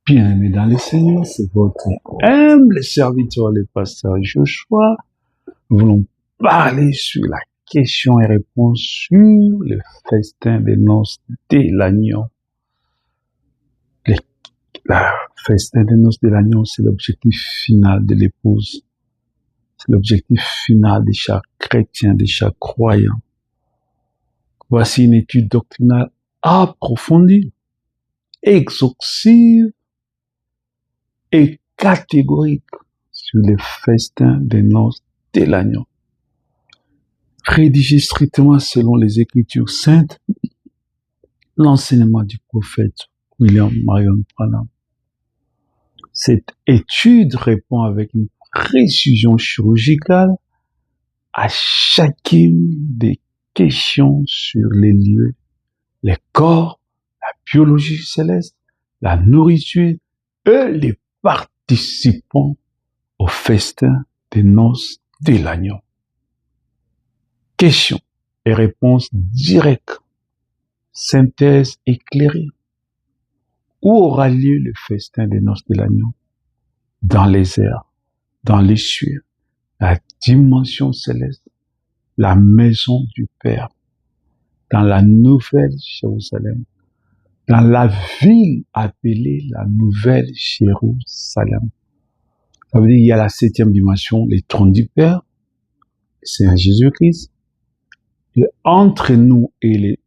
Bien-aimés dans le Seigneur, c'est votre humble serviteur, le pasteur Joshua. Nous voulons parler sur la question et réponse sur le festin des noces de l'agneau. Le festin des noces de l'agneau, c'est l'objectif final de l'épouse. C'est l'objectif final de chaque chrétien, de chaque croyant. Voici une étude doctrinale approfondie, exhaustive et catégorique sur le festin des noces de l'agneau. Rédigé strictement selon les Écritures saintes, l'enseignement du prophète William Marion Branham. Cette étude répond avec une précision chirurgicale à chacune des questions sur les lieux, les corps, la biologie céleste, la nourriture et les participants au festin des noces de l'agneau. Questions et réponses directes. Synthèse éclairée. Où aura lieu le festin des noces de l'agneau? Dans les airs, dans les cieux, la dimension céleste, la maison du Père, dans la nouvelle Jérusalem, dans la ville appelée la nouvelle Jérusalem. Ça veut dire qu'il y a la 7e dimension, les trônes du Père, c'est Jésus-Christ. Et entre nous et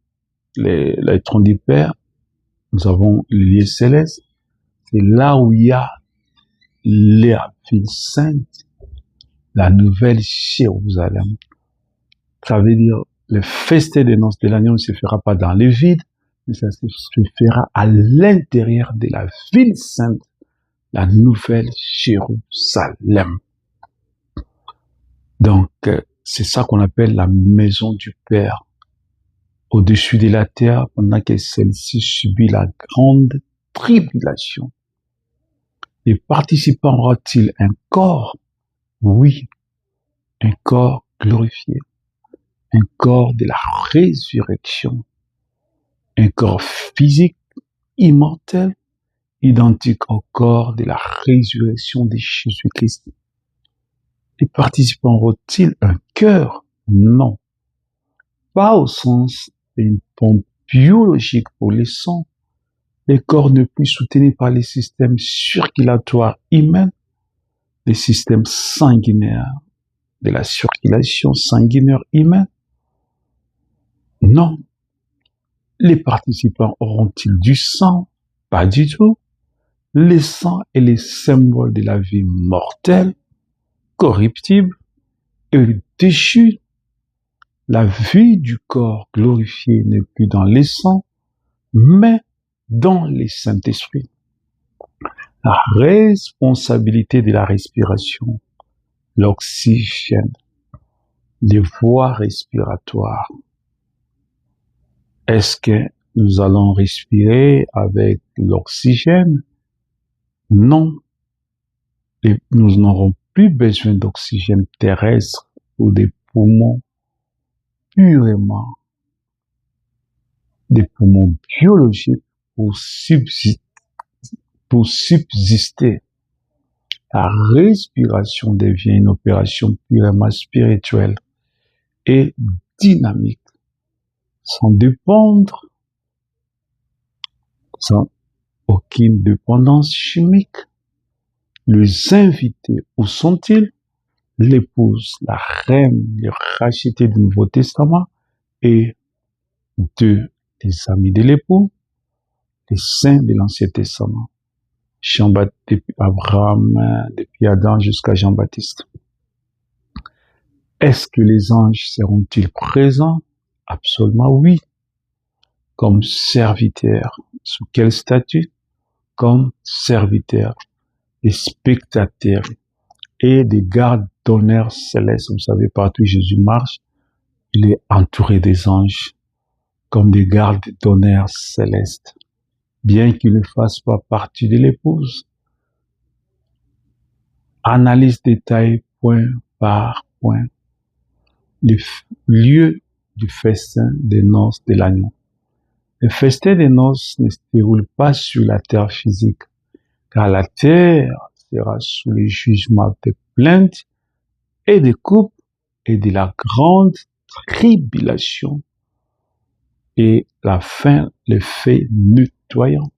les trônes du Père, nous avons le lieu céleste. C'est là où il y a la ville sainte, la nouvelle Jérusalem. Ça veut dire, le festin des noces de l'agneau ne se fera pas dans le vide, mais ça se fera à l'intérieur de la ville sainte, la nouvelle Jérusalem. Donc, c'est ça qu'on appelle la maison du Père. Au-dessus de la terre, pendant que celle-ci subit la grande tribulation. Les participants auront-ils un corps? Oui, un corps glorifié, un corps de la résurrection, un corps physique, immortel, identique au corps de la résurrection de Jésus-Christ. Les participants auront-ils un cœur? Non, pas au sens d'une pompe biologique pour le sang. Les corps ne plus soutenus par les systèmes circulatoires humains, les systèmes sanguinaires de la circulation sanguinaire humaine. Non. Les participants auront-ils du sang? Pas du tout. Le sang est le symbole de la vie mortelle, corruptible et déchue. La vie du corps glorifié n'est plus dans le sang, mais dans le Saint-Esprit. La responsabilité de la respiration, l'oxygène, les voies respiratoires. Est-ce que nous allons respirer avec l'oxygène? Non. Et nous n'aurons plus besoin d'oxygène terrestre ou des poumons purement, des poumons biologiques pour subsister. La respiration devient une opération purement spirituelle et dynamique, sans dépendre, sans aucune dépendance chimique. Les invités, où sont-ils? L'épouse, la reine, les rachetés du Nouveau Testament et des amis de l'époux, les saints de l'Ancien Testament. Depuis Abraham, depuis Adam jusqu'à Jean-Baptiste. Est-ce que les anges seront-ils présents? Absolument oui. Comme serviteurs. Sous quel statut? Comme serviteurs, des spectateurs et des gardes d'honneur célestes. Vous savez, partout où Jésus marche, il est entouré des anges, comme des gardes d'honneur célestes. Bien qu'il ne fasse pas partie de l'épouse. Analyse détaillée point par point. Le lieu du festin des noces de l'agneau. Le festin des noces ne se déroule pas sur la terre physique, car la terre sera sous le jugement des plaintes et des coupes et de la grande tribulation, et la fin les fait nettoyants.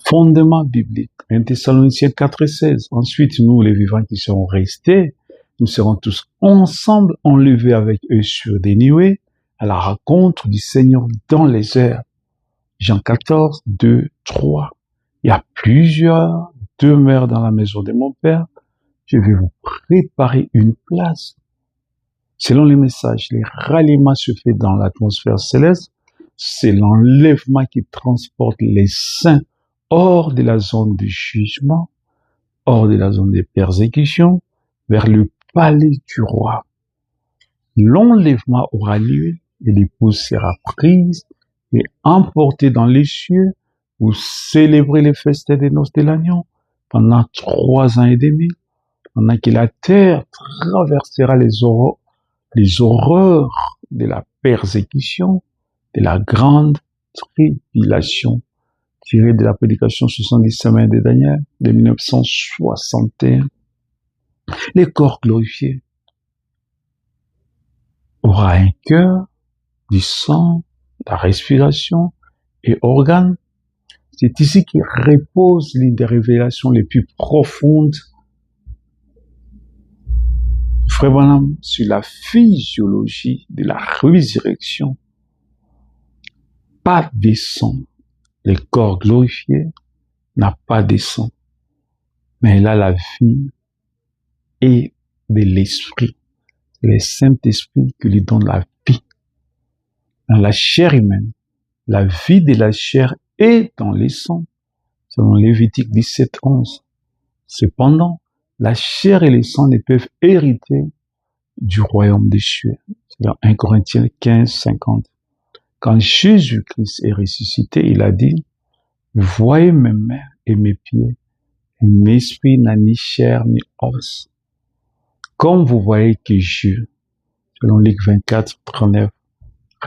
Fondement biblique, 1 Thessaloniciens 4:16. Ensuite, nous, les vivants qui serons restés, nous serons tous ensemble enlevés avec eux sur des nuées à la rencontre du Seigneur dans les airs. Jean 14, 2, 3. Il y a plusieurs demeures dans la maison de mon Père. Je vais vous préparer une place. Selon les messages, le ralliement se fait dans l'atmosphère céleste. C'est l'enlèvement qui transporte les saints hors de la zone de jugement, hors de la zone de persécution, vers le palais du roi. L'enlèvement aura lieu et l'épouse sera prise et emportée dans les cieux pour célébrer les festins des noces de l'agneau pendant 3 ans et demi, pendant que la terre traversera les horreurs de la persécution, de la grande tribulation, tirée de la prédication 70 semaines de Daniel de 1961. Le corps glorifié aura un cœur, du sang, la respiration et organes. C'est ici qu'il repose l'une des révélations les plus profondes, vraiment sur la physiologie de la résurrection. Pas de sang. Le corps glorifié n'a pas de sang, mais il a la vie et de l'esprit. C'est le Saint-Esprit qui lui donne la vie. Dans la chair humaine, la vie de la chair est dans les sangs, selon Lévitique 17, 11. Cependant, la chair et les sangs ne peuvent hériter du royaume des cieux. C'est dans 1 Corinthiens 15, 50. Quand Jésus-Christ est ressuscité, il a dit, « Voyez mes mains et mes pieds, mon esprit n'a ni chair ni os. » Comme vous voyez que je, selon Luc 24, 39,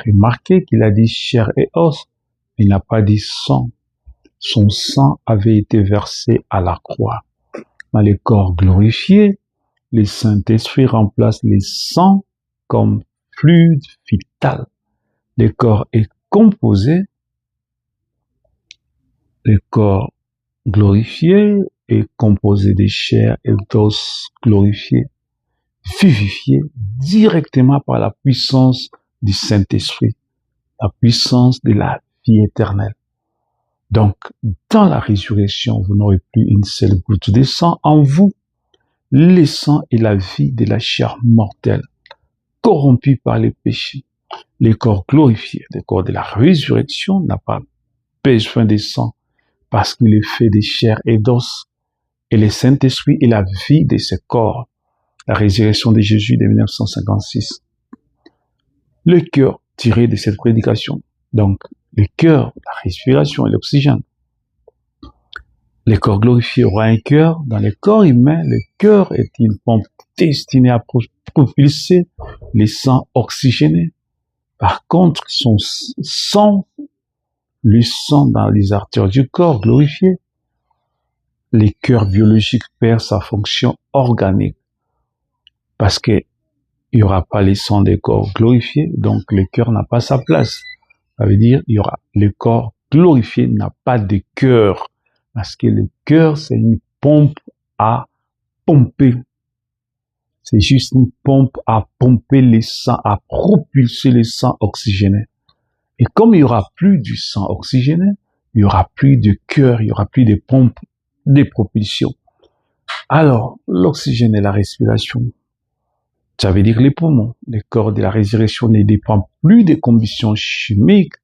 remarquez qu'il a dit chair et os, il n'a pas dit sang. Son sang avait été versé à la croix. Dans le corps glorifié, le Saint-Esprit remplace le sang comme fluide vital. Le corps est composé, le corps glorifié est composé de chair et d'os glorifiés, vivifiés directement par la puissance du Saint-Esprit, la puissance de la vie éternelle. Donc, dans la résurrection, vous n'aurez plus une seule goutte de sang en vous. Le sang est la vie de la chair mortelle, corrompue par les péchés. Le corps glorifié, le corps de la résurrection, n'a pas besoin de sang parce qu'il est fait de chair et d'os. Et le Saint-Esprit est la vie de ce corps. La résurrection de Jésus de 1956. Le cœur tiré de cette prédication. Donc, le cœur, la respiration et l'oxygène. Le corps glorifié aura un cœur. Dans le corps humain, le cœur est une pompe destinée à propulser les sangs oxygénés. Par contre, son sang, le sang dans les artères du corps glorifié, le cœur biologique perd sa fonction organique. Parce que il n'y aura pas les sangs des corps glorifiés, donc le cœur n'a pas sa place. Ça veut dire, le corps glorifié n'a pas de cœur. Parce que le cœur, c'est une pompe à pomper. C'est juste une pompe à pomper les sangs, à propulser les sangs oxygénés. Et comme il n'y aura plus du sang oxygéné, il n'y aura plus de cœur, il n'y aura plus de pompe de propulsion. Alors, l'oxygène et la respiration, ça veut dire les poumons. Le corps de la résurrection ne dépend plus des combustions chimiques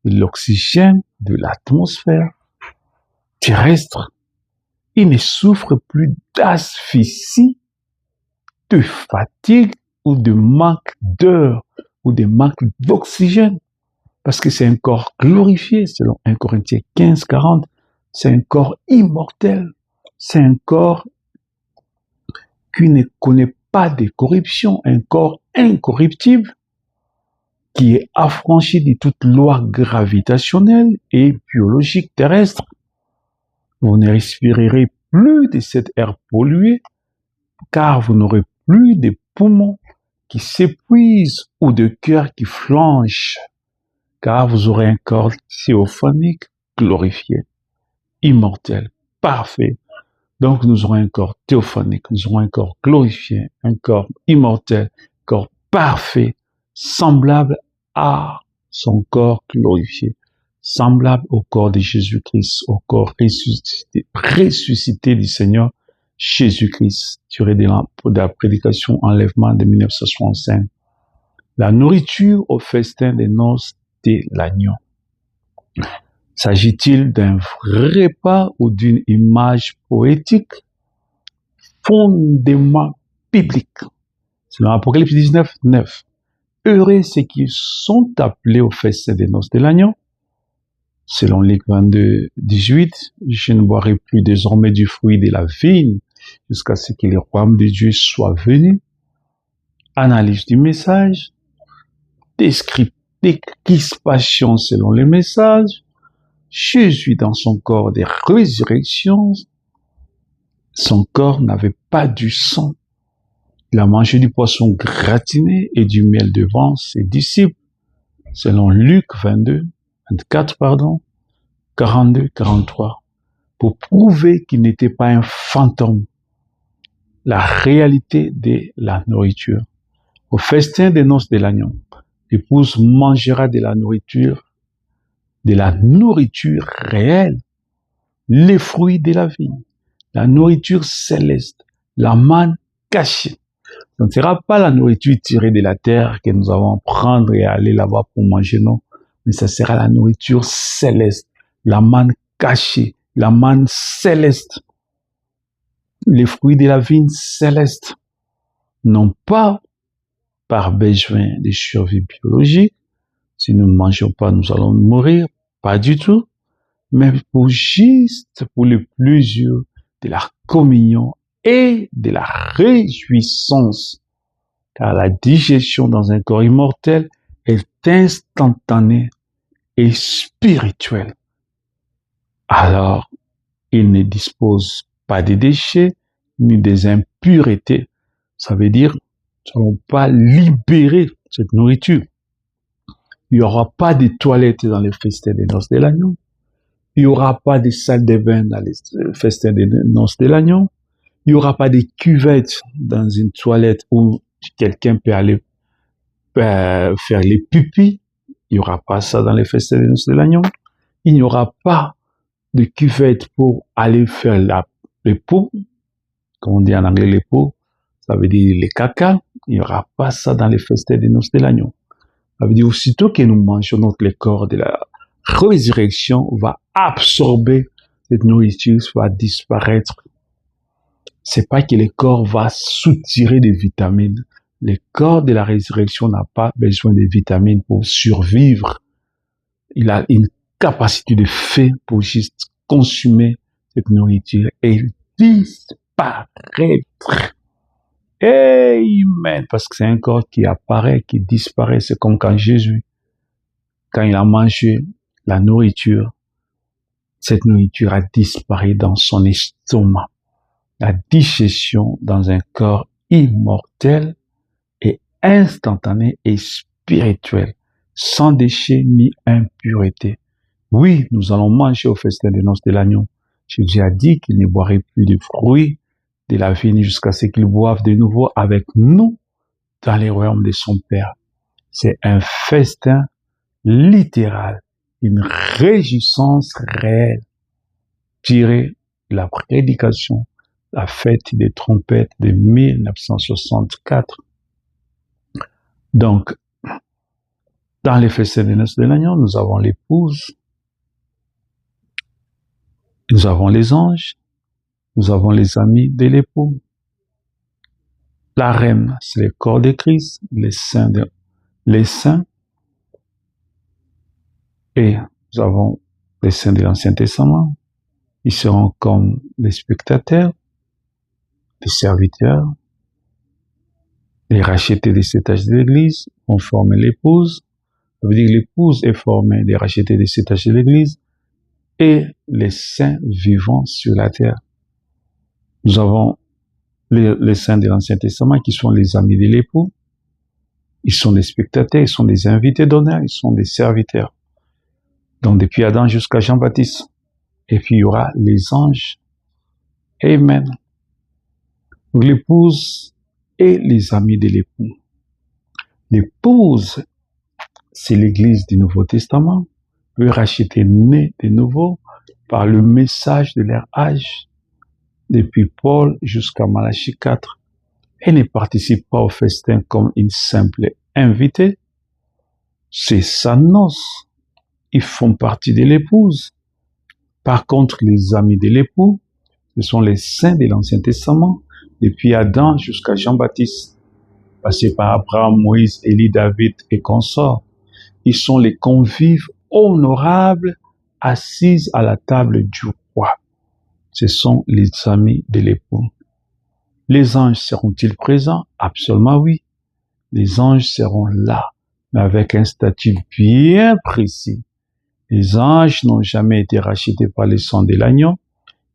de l'oxygène de l'atmosphère terrestre. Il ne souffre plus d'asphyxie, de fatigue ou de manque d'air ou de manque d'oxygène. Parce que c'est un corps glorifié, selon 1 Corinthiens 15, 40. C'est un corps immortel. C'est un corps qui ne connaît pas de corruption, un corps incorruptible qui est affranchi de toute loi gravitationnelle et biologique terrestre. Vous ne respirerez plus de cet air pollué, car vous n'aurez plus de poumons qui s'épuisent ou de cœur qui flanche, car vous aurez un corps théophanique, glorifié, immortel, parfait. Donc nous aurons un corps théophanique, nous aurons un corps glorifié, un corps immortel, un corps parfait, semblable à son corps glorifié, semblable au corps de Jésus-Christ, au corps ressuscité du Seigneur Jésus-Christ, tiré de la prédication enlèvement de 1965. La nourriture au festin des noces de l'agneau. S'agit-il d'un vrai repas ou d'une image poétique? Fondement biblique. Selon Apocalypse 19, 9. Heureux ceux qui sont appelés au festin des noces de l'agneau. Selon Luc 22, 18. Je ne boirai plus désormais du fruit de la vigne jusqu'à ce que le royaume de Dieu soit venu. Analyse du message. Décrispation selon le message. Jésus dans son corps de résurrection, son corps n'avait pas du sang. Il a mangé du poisson gratiné et du miel devant ses disciples, selon Luc 24, 42, 43, pour prouver qu'il n'était pas un fantôme. La réalité de la nourriture. Au festin des noces de l'agneau, l'épouse mangera de la nourriture réelle, les fruits de la vie, la nourriture céleste, la manne cachée. Ce ne sera pas la nourriture tirée de la terre que nous allons prendre et aller là-bas pour manger, non. Mais ce sera la nourriture céleste, la manne cachée, la manne céleste, les fruits de la vigne céleste, non pas par besoin de survie biologique. Si nous ne mangeons pas, nous allons mourir. Pas du tout. Mais pour le plaisir de la communion et de la réjouissance. Car la digestion dans un corps immortel est instantanée et spirituelle. Alors, il ne dispose pas de déchets ni des impuretés. Ça veut dire, nous n'allons pas libérer cette nourriture. Il n'y aura pas de toilettes dans les festins des noces de l'agneau. Il n'y aura pas de salle de bain dans les festins des noces de l'agneau. Il n'y aura pas de cuvette dans une toilette où quelqu'un peut aller faire les pupilles. Il n'y aura pas ça dans les festins des noces de l'agneau. Il n'y aura pas de cuvette pour aller faire les poux. Comme on dit en anglais, les poux, ça veut dire les caca. Il n'y aura pas ça dans les festins des noces de l'agneau. Ça veut dire aussitôt que nous mangeons notre corps de la résurrection, va absorber cette nourriture, va disparaître. C'est pas que le corps va soutirer des vitamines. Le corps de la résurrection n'a pas besoin de vitamines pour survivre. Il a une capacité de fait pour juste consommer cette nourriture et disparaître. Amen. Parce que c'est un corps qui apparaît, qui disparaît. C'est comme quand Jésus, quand il a mangé la nourriture, cette nourriture a disparu dans son estomac. La digestion dans un corps immortel et instantané et spirituel, sans déchets ni impureté. Oui, nous allons manger au festin des noces de l'agneau. Jésus a dit qu'il ne boirait plus de fruits de la vigne jusqu'à ce qu'il boive de nouveau avec nous dans les royaumes de son Père. C'est un festin littéral, une réjouissance réelle, tirée de la prédication, la fête des trompettes de 1964. Donc, dans les festins des noces de l'agneau, nous avons l'épouse, nous avons les anges, nous avons les amis de l'époux. La reine, c'est le corps de Christ, les saints, et nous avons les saints de l'Ancien Testament. Ils seront comme les spectateurs, les serviteurs, les rachetés des étages de l'Église vont former l'épouse. Ça veut dire que l'épouse est formée des rachetés des étages de l'Église et les saints vivants sur la terre. Nous avons les saints de l'Ancien Testament qui sont les amis de l'époux. Ils sont des spectateurs, ils sont des invités d'honneur, ils sont des serviteurs. Donc depuis Adam jusqu'à Jean-Baptiste. Et puis il y aura les anges. Amen. Donc l'épouse et les amis de l'époux. L'épouse, c'est l'Église du Nouveau Testament, le racheté né de nouveau par le message de leur âge, depuis Paul jusqu'à Malachie 4. Elle ne participe pas au festin comme une simple invitée. C'est sa noce. Ils font partie de l'épouse. Par contre, les amis de l'époux, ce sont les saints de l'Ancien Testament, depuis Adam jusqu'à Jean-Baptiste, passé par Abraham, Moïse, Élie, David et consorts. Ils sont les convives honorables assis à la table du roi. Ce sont les amis de l'époux. Les anges seront-ils présents? Absolument oui. Les anges seront là, mais avec un statut bien précis. Les anges n'ont jamais été rachetés par le sang de l'agneau.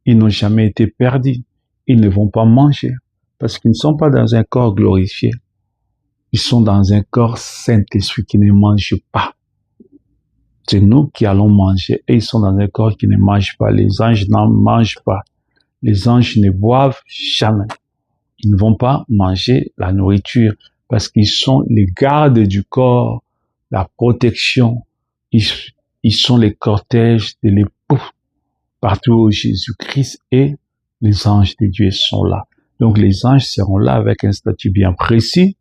Ils n'ont jamais été perdus. Ils ne vont pas manger parce qu'ils ne sont pas dans un corps glorifié. Ils sont dans un corps Saint-Esprit qui ne mange pas. C'est nous qui allons manger et ils sont dans un corps qui ne mange pas. Les anges n'en mangent pas. Les anges ne boivent jamais. Ils ne vont pas manger la nourriture parce qu'ils sont les gardes du corps, la protection. Ils sont les cortèges de l'époux. Partout où Jésus-Christ et les anges de Dieu sont là. Donc les anges seront là avec un statut bien précis.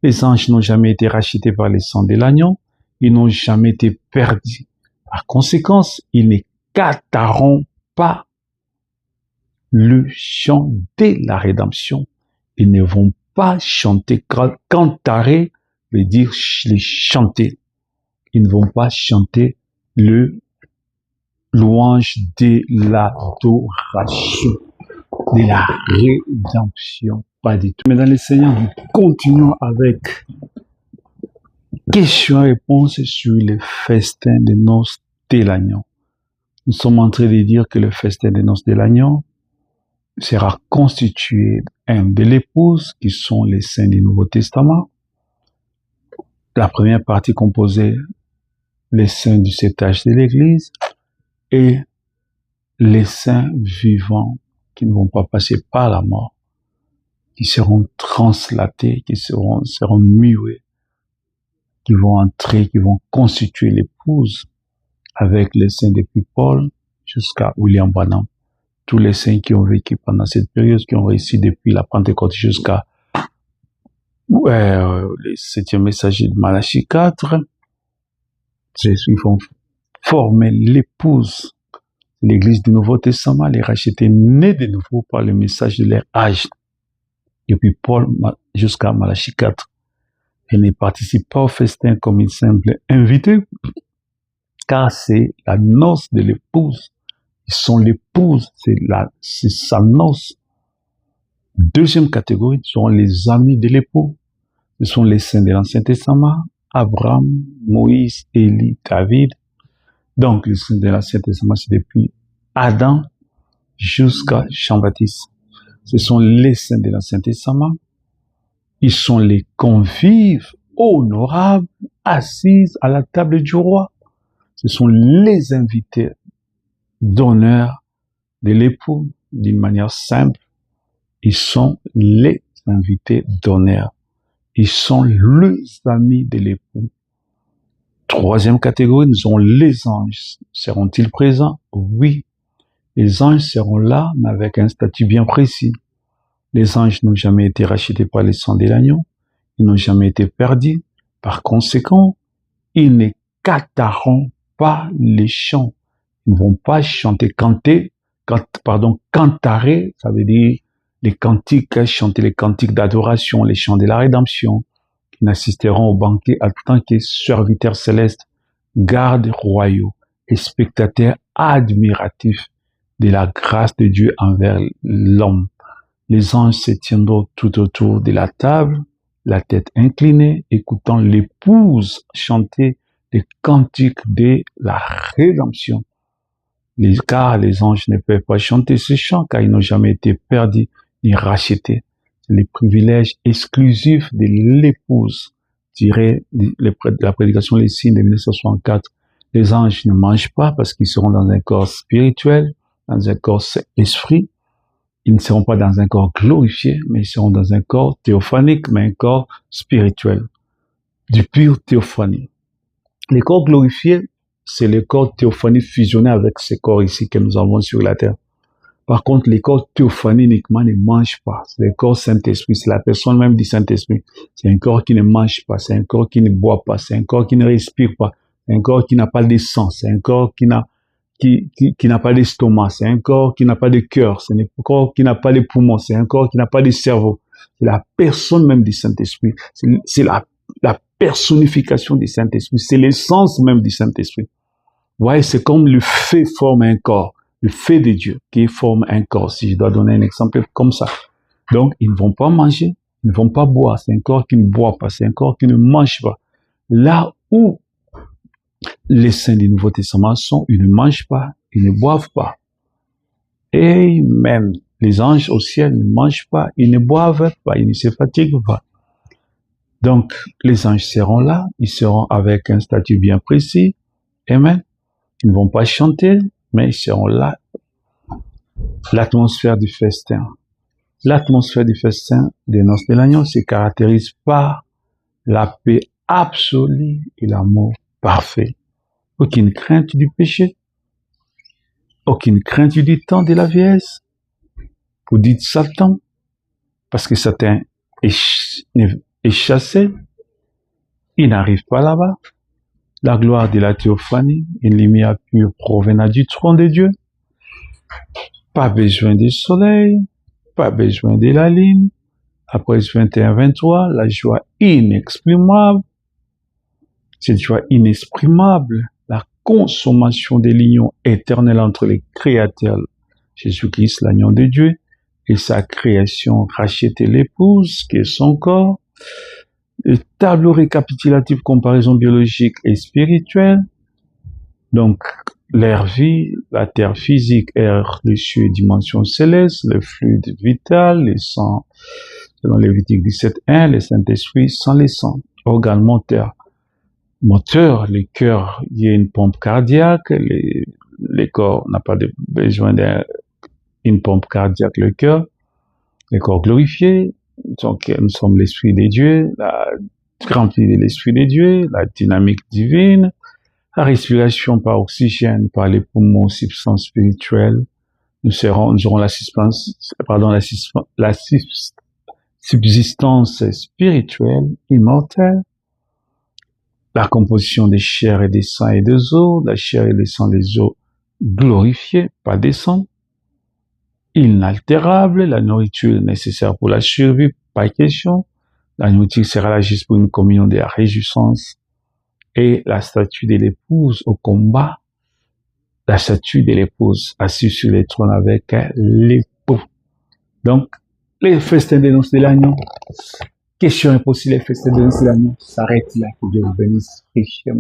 Les anges n'ont jamais été rachetés par le sang de l'agneau. Ils n'ont jamais été perdus. Par conséquent, ils ne cantaront pas le chant de la rédemption. Ils ne vont pas chanter. Cantarer veut dire les chanter. Ils ne vont pas chanter le louange de l'adoration, de la rédemption. Pas du tout. Mesdames et Seigneurs, nous continuons avec questions-réponses sur le festin de noces de l'agneau. Nous sommes en train de dire que le festin de noces de l'agneau sera constitué de l'épouse, qui sont les saints du Nouveau Testament. La première partie composée les saints du septage de l'Église et les saints vivants qui ne vont pas passer par la mort, qui seront translatés, qui seront muets, qui vont entrer, qui vont constituer l'épouse avec les saints depuis Paul jusqu'à William Branham. Tous les saints qui ont vécu pendant cette période, qui ont réussi depuis la Pentecôte jusqu'à le 7e messager de Malachie 4, ils vont former l'épouse, l'Église du Nouveau Testament, les rachetés nés de nouveau par le message de leur âge, depuis Paul jusqu'à Malachie 4. Ils ne participent pas au festin comme une simple invité, car c'est la noce de l'épouse. Ils sont l'épouse, c'est sa noce. Deuxième catégorie, ce sont les amis de l'époux. Ce sont les saints de l'Ancien Testament, Abraham, Moïse, Élie, David. Donc, les saints de l'Ancien Testament, c'est depuis Adam jusqu'à Jean-Baptiste. Ce sont les saints de l'Ancien Testament. Ils sont les convives honorables assis à la table du roi. Ce sont les invités d'honneur de l'époux d'une manière simple. Ils sont les invités d'honneur. Ils sont les amis de l'époux. Troisième catégorie, nous avons les anges. Seront-ils présents? Oui. Les anges seront là, mais avec un statut bien précis. Les anges n'ont jamais été rachetés par le sang de l'agneau. Ils n'ont jamais été perdus. Par conséquent, ils ne cantaront pas les chants. Ils ne vont pas chanter, cantarer, ça veut dire les cantiques, chanter les cantiques d'adoration, les chants de la rédemption. Ils n'assisteront au banquet en tant que serviteurs célestes, gardes royaux et spectateurs admiratifs de la grâce de Dieu envers l'homme. Les anges se tiendront tout autour de la table, la tête inclinée, écoutant l'épouse chanter les cantiques de la rédemption. car les anges ne peuvent pas chanter ce chant, car ils n'ont jamais été perdus ni rachetés. C'est les privilèges exclusifs de l'épouse, dirait la prédication Les Signes de 1964. Les anges ne mangent pas parce qu'ils seront dans un corps spirituel, dans un corps esprit. Ils ne seront pas dans un corps glorifié, mais ils seront dans un corps théophanique, mais un corps spirituel, du pur théophanie. Les corps glorifiés, c'est le corps théophanie fusionné avec ces corps ici que nous avons sur la terre. Par contre, les corps théophanie uniquement ne mangent pas. C'est le corps Saint-Esprit, c'est la personne même du Saint-Esprit. C'est un corps qui ne mange pas, c'est un corps qui ne boit pas, c'est un corps qui ne respire pas, c'est un corps qui n'a pas de sang, c'est un corps qui n'a pas d'estomac, c'est un corps qui n'a pas de cœur, c'est un corps qui n'a pas de poumons, c'est un corps qui n'a pas de cerveau. C'est la personne même du Saint-Esprit. C'est la personnification du Saint-Esprit. C'est l'essence même du Saint-Esprit. Vous voyez, c'est comme le feu forme un corps. Le feu de Dieu qui forme un corps, si je dois donner un exemple comme ça. Donc, ils ne vont pas manger, ils ne vont pas boire. C'est un corps qui ne boit pas, c'est un corps qui ne mange pas. Là où les saints du Nouveau Testament sont, ils ne mangent pas, ils ne boivent pas. Et même les anges au ciel ne mangent pas, ils ne boivent pas, ils ne se fatiguent pas. Donc, les anges seront là, ils seront avec un statut bien précis. Amen. Ils ne vont pas chanter, mais ils seront là. L'atmosphère du festin. L'atmosphère du festin des noces de l'agneau se caractérise par la paix absolue et l'amour parfait. Aucune crainte du péché. Aucune crainte du temps de la vieillesse. Vous dites Satan, parce que Satan est chassé. Il n'arrive pas là-bas. La gloire de la théophanie, une lumière pure provenant du trône de Dieu. Pas besoin du soleil, pas besoin de la lune. Après 21-23, la joie inexprimable. Cette joie inexprimable, la consommation de l'union éternelle entre les créateurs, Jésus-Christ, l'agneau de Dieu, et sa création rachetée l'épouse, qui est son corps. Le tableau récapitulatif, comparaison biologique et spirituelle. Donc, l'air vie, la terre physique, air, les cieux, dimension céleste, le fluide vital, les sangs, selon Lévitique 17.1, le Saint-Esprit sans les sangs. Organe moteur, le cœur, il y a une pompe cardiaque, le corps n'a pas besoin d'une pompe cardiaque, le cœur, le corps glorifié. Donc, nous sommes l'Esprit de Dieu, rempli de l'Esprit de Dieu, la dynamique divine, la respiration par oxygène, par les poumons, substance spirituelle. Nous aurons la subsistance spirituelle immortelle, la composition des chairs et des sangs et des os, la chair et les sangs des os glorifiés, pas des sangs. Inaltérable, la nourriture nécessaire pour la survie, pas question. La nourriture sera là juste pour une communion de la réjouissance. Et la statue de l'épouse au combat, la statue de l'épouse assise sur le trône avec l'époux. Donc, les festins des noces de l'agneau. Question impossible, les festins des noces de l'agneau s'arrêtent là. Que Dieu vous bénisse richement.